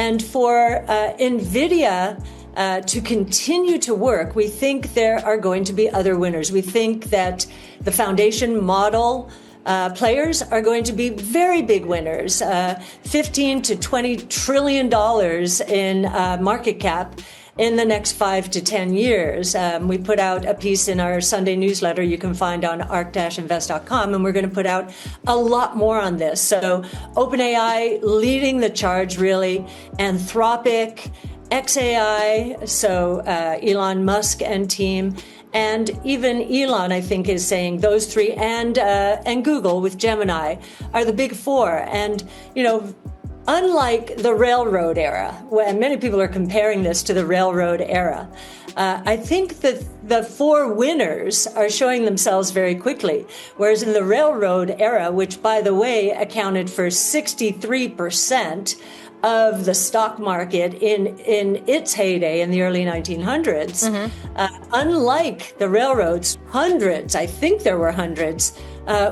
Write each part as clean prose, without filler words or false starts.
And for Nvidia to continue to work, we think there are going to be other winners. We think that the foundation model players are going to be very big winners, $15 to $20 trillion in market cap in the next 5 to 10 years. We put out a piece in our Sunday newsletter you can find on arc-invest.com, and we're going to put out a lot more on this. So OpenAI leading the charge, really, Anthropic, xAI, so Elon Musk and team, and even Elon, I think, is saying those three, and Google with Gemini are the big four. And, you know, unlike the railroad era, when many people are comparing this to the railroad era, I think that the four winners are showing themselves very quickly. Whereas in the railroad era, which, by the way, accounted for 63% of the stock market in its heyday in the early 1900s, unlike the railroads, hundreds, I think there were hundreds,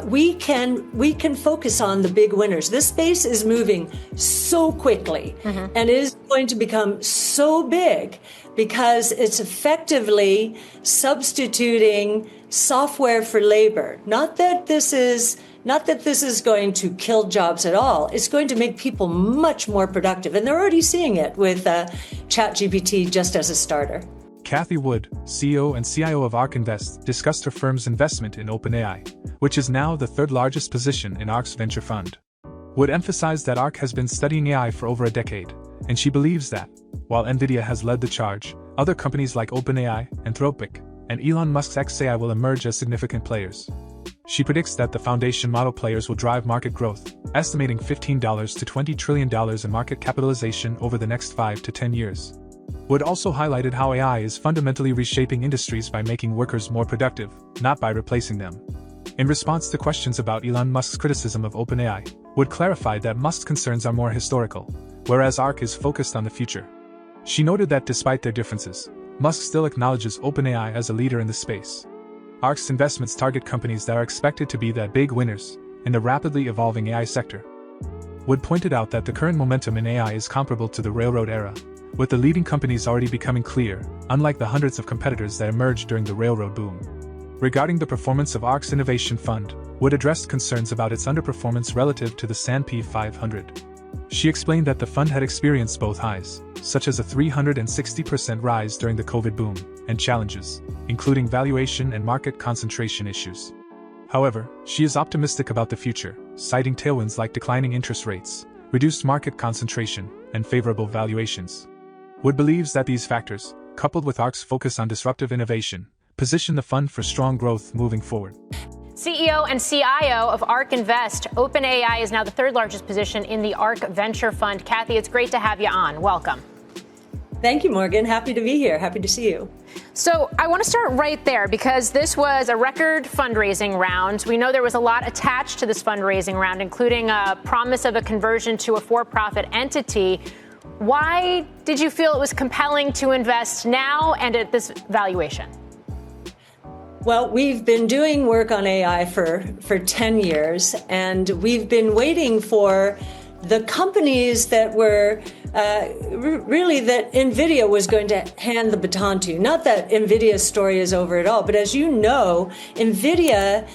we can focus on the big winners. This space is moving so quickly and is going to become so big because it's effectively substituting software for labor. Not that this is going to kill jobs at all. It's going to make people much more productive. And they're already seeing it with ChatGPT just as a starter. Cathie Wood, CEO and CIO of ARK Invest, discussed her firm's investment in OpenAI, which is now the third largest position in ARK's venture fund. Wood emphasized that ARK has been studying AI for over a decade, and she believes that, while Nvidia has led the charge, other companies like OpenAI, Anthropic, and Elon Musk's xAI will emerge as significant players. She predicts that the foundation model players will drive market growth, estimating $15 to $20 trillion in market capitalization over the next 5 to 10 years. Wood also highlighted how AI is fundamentally reshaping industries by making workers more productive, not by replacing them. In response to questions about Elon Musk's criticism of OpenAI, Wood clarified that Musk's concerns are more historical, whereas ARK is focused on the future. She noted that despite their differences, Musk still acknowledges OpenAI as a leader in the space. ARK's investments target companies that are expected to be the big winners in the rapidly evolving AI sector. Wood pointed out that the current momentum in AI is comparable to the railroad era, with the leading companies already becoming clear, unlike the hundreds of competitors that emerged during the railroad boom. Regarding the performance of ARK's innovation fund, Wood addressed concerns about its underperformance relative to the S&P 500. She explained that the fund had experienced both highs, such as a 360% rise during the COVID boom, and challenges, including valuation and market concentration issues. However, she is optimistic about the future, citing tailwinds like declining interest rates, reduced market concentration, and favorable valuations. Wood believes that these factors, coupled with ARK's focus on disruptive innovation, position the fund for strong growth moving forward. CEO and CIO of ARK Invest, OpenAI is now the third largest position in the ARK Venture Fund. Cathie, it's great to have you on. Welcome. Thank you, Morgan. Happy to be here. Happy to see you. So I want to start right there because this was a record fundraising round. We know there was a lot attached to this fundraising round, including a promise of a conversion to a for-profit entity. Why did you feel it was compelling to invest now and at this valuation? Well, we've been doing work on AI for 10 years, and we've been waiting for the companies that were really that Nvidia was going to hand the baton to. Not that Nvidia's story is over at all, but as you know, Nvidia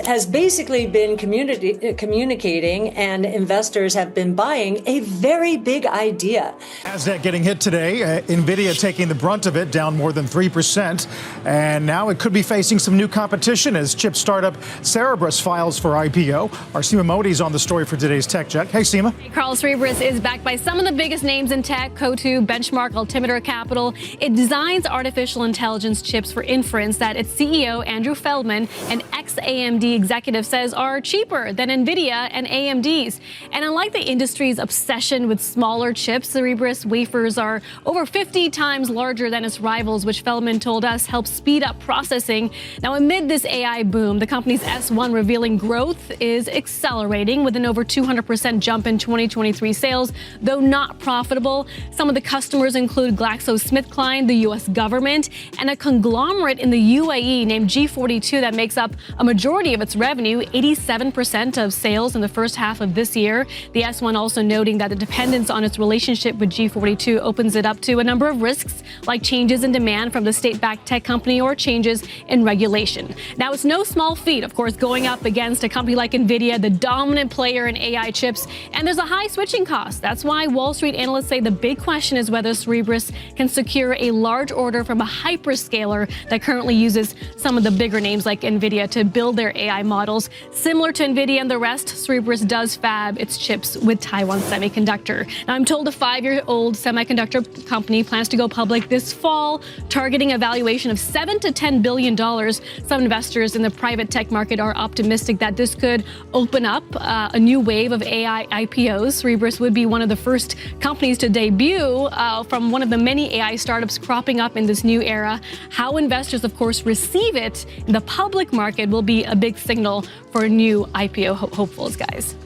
has basically been communicating, and investors have been buying a very big idea. Nasdaq getting hit today, Nvidia taking the brunt of it, down more than 3%, and now it could be facing some new competition as chip startup Cerebras files for IPO. Our Seema Modi's on the story for today's Tech Check. Hey, Seema. Carl Cerebras is backed by some of the biggest names in tech, Coatue, Benchmark, Altimeter Capital. It designs artificial intelligence chips for inference that its CEO, Andrew Feldman, an ex-AMD executive, says are cheaper than Nvidia and AMD's. And unlike the industry's obsession with smaller chips, Cerebras wafers are over 50 times larger than its rivals, which Feldman told us helps speed up processing. Now, amid this AI boom, the company's S1 revealing growth is accelerating with an over 200% jump in 2023 sales, though not profitable. Some of the customers include GlaxoSmithKline, the U.S. government, and a conglomerate in the UAE named G42 that makes up a majority of its revenue, 87% of sales in the first half of this year. The S1 also noting that the dependence on its relationship with G42 opens it up to a number of risks, like changes in demand from the state-backed tech company or changes in regulation. Now, it's no small feat, of course, going up against a company like Nvidia, the dominant player in AI chips, and there's a high switching cost. That's why Wall Street analysts say the big question is whether Cerebras can secure a large order from a hyperscaler that currently uses some of the bigger names like Nvidia to build their AI models. Similar to Nvidia and the rest, Cerebras does fab its chips with Taiwan Semiconductor. Now, I'm told a 5-year-old semiconductor company plans to go public this fall, targeting a valuation of $7 to $10 billion. Some investors in the private tech market are optimistic that this could open up a new wave of AI IPOs. Cerebras would be one of the first companies to debut from one of the many AI startups cropping up in this new era. How investors, of course, receive it in the public market will be a big signal for new IPO hopefuls, guys.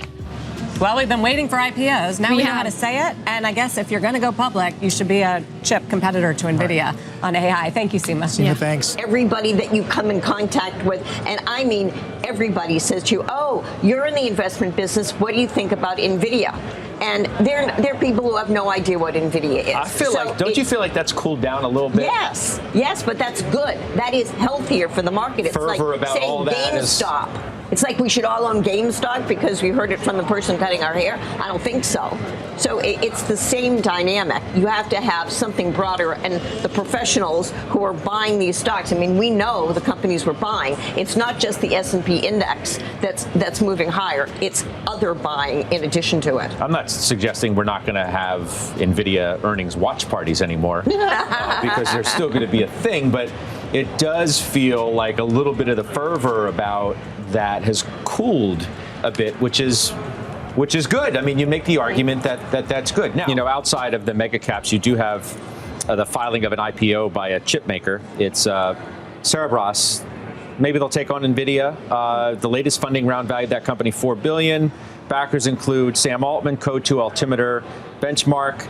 Well, we've been waiting for IPOs. Now we know how to say it. And I guess if you're going to go public, you should be a chip competitor to Nvidia on AI. Thank you, Seema. Seema, thanks. Everybody that you come in contact with, and I mean everybody, says to you, oh, you're in the investment business. What do you think about Nvidia? And they're people who have no idea what Nvidia is. I feel don't you feel like that's cooled down a little bit? Yes, but that's good. That is healthier for the market. It's fervor like about saying all that GameStop. It's like we should all own GameStop because we heard it from the person cutting our hair. I don't think so. So it's the same dynamic. You have to have something broader, and the professionals who are buying these stocks, I mean, we know the companies we're buying. It's not just the S&P index that's moving higher. It's other buying in addition to it. I'm not suggesting we're not going to have Nvidia earnings watch parties anymore because they're still going to be a thing, but it does feel like a little bit of the fervor about that has cooled a bit, which is good. I mean, you make the argument that's good. Now, outside of the mega caps, you do have the filing of an IPO by a chip maker. It's Cerebras. Maybe they'll take on Nvidia. The latest funding round valued that company $4 billion. Backers include Sam Altman, Code2 Altimeter, Benchmark,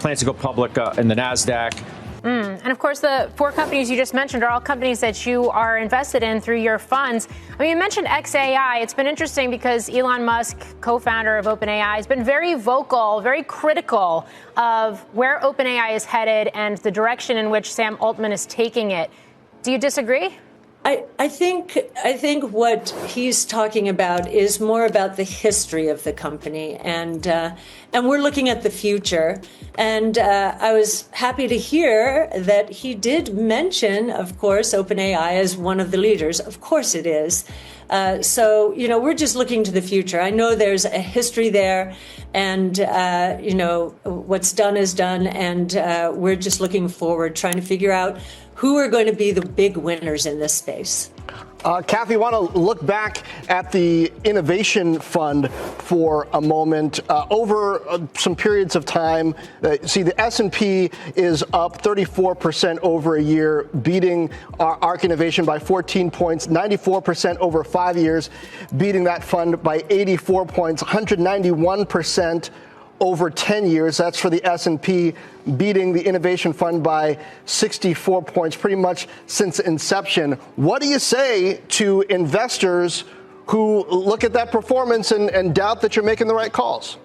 plans to go public in the NASDAQ. And of course, the 4 companies you just mentioned are all companies that you are invested in through your funds. I mean, you mentioned XAI. It's been interesting because Elon Musk, co-founder of OpenAI, has been very vocal, very critical of where OpenAI is headed and the direction in which Sam Altman is taking it. Do you disagree? I think what he's talking about is more about the history of the company, and we're looking at the future. And I was happy to hear that he did mention, of course, OpenAI as one of the leaders. Of course it is. So, we're just looking to the future. I know there's a history there, and, what's done is done. And we're just looking forward, trying to figure out who are going to be the big winners in this space. Cathie, I want to look back at the innovation fund for a moment. Over some periods of time, see the S&P is up 34% over a year, beating ARK Innovation by 14 points, 94% over 5 years, beating that fund by 84 points, 191% over 10 years. That's for the S&P, beating the innovation fund by 64 points pretty much since inception. What do you say to investors who look at that performance and doubt that you're making the right calls?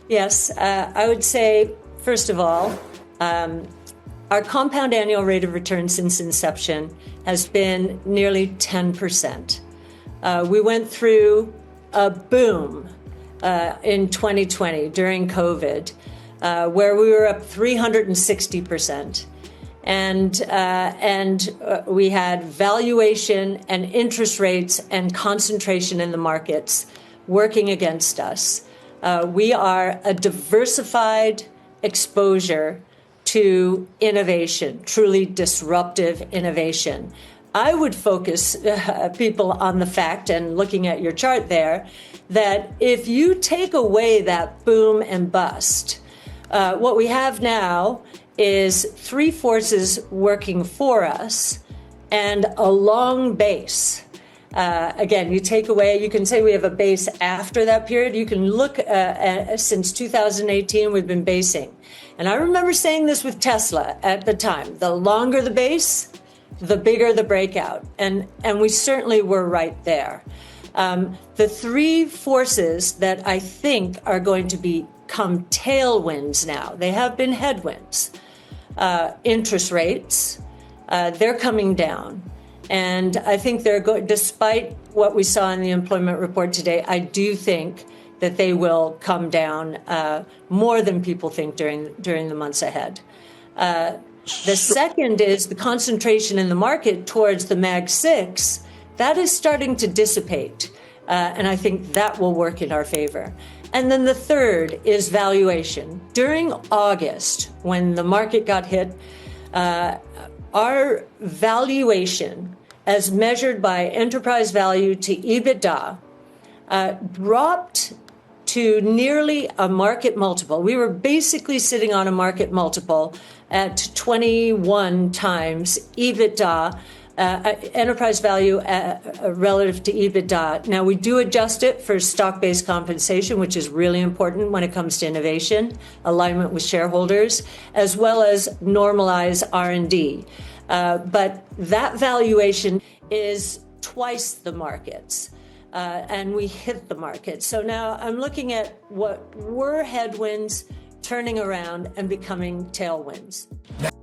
Yes, I would say, first of all, our compound annual rate of return since inception has been nearly 10%. We went through a boom in 2020 during COVID, where we were up 360%. And we had valuation and interest rates and concentration in the markets working against us. We are a diversified exposure to innovation, truly disruptive innovation. I would focus people on the fact, and looking at your chart there, that if you take away that boom and bust, what we have now is 3 forces working for us and a long base. Again, you take away, you can say we have a base after that period. You can look since 2018, we've been basing. And I remember saying this with Tesla at the time. The longer the base, the bigger the breakout. And we certainly were right there. The three forces that I think are going to become tailwinds now, they have been headwinds. Interest rates, they're coming down. And I think despite what we saw in the employment report today, I do think that they will come down more than people think during the months ahead. The second is the concentration in the market towards the Mag 6. That is starting to dissipate, and I think that will work in our favor. And then the third is valuation. During August, when the market got hit, our valuation, as measured by enterprise value to EBITDA, dropped to nearly a market multiple. We were basically sitting on a market multiple at 21 times EBITDA, enterprise value relative to EBITDA. Now, we do adjust it for stock-based compensation, which is really important when it comes to innovation, alignment with shareholders, as well as normalize R&D. But that valuation is twice the market's, and we hit the market. So now I'm looking at what were headwinds turning around and becoming tailwinds.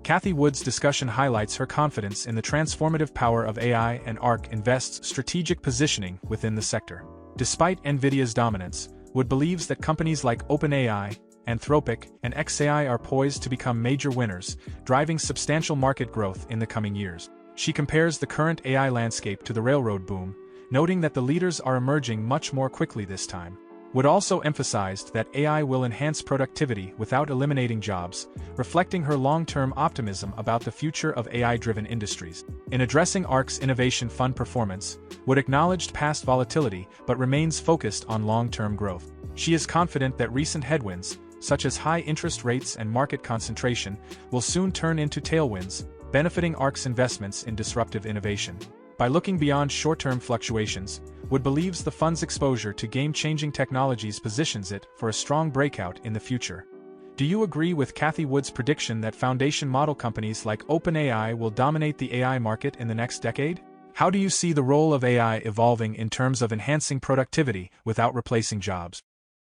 Cathie Wood's discussion highlights her confidence in the transformative power of AI, and ARK invests strategic positioning within the sector. Despite Nvidia's dominance, Wood believes that companies like OpenAI, Anthropic, and xAI are poised to become major winners, driving substantial market growth in the coming years. She compares the current AI landscape to the railroad boom, noting that the leaders are emerging much more quickly this time. Wood also emphasized that AI will enhance productivity without eliminating jobs, reflecting her long-term optimism about the future of AI-driven industries. In addressing ARK's innovation fund performance, Wood acknowledged past volatility but remains focused on long-term growth. She is confident that recent headwinds, such as high interest rates and market concentration, will soon turn into tailwinds, benefiting ARK's investments in disruptive innovation. By looking beyond short-term fluctuations, Wood believes the fund's exposure to game-changing technologies positions it for a strong breakout in the future. Do you agree with Cathie Wood's prediction that foundation model companies like OpenAI will dominate the AI market in the next decade? How do you see the role of AI evolving in terms of enhancing productivity without replacing jobs?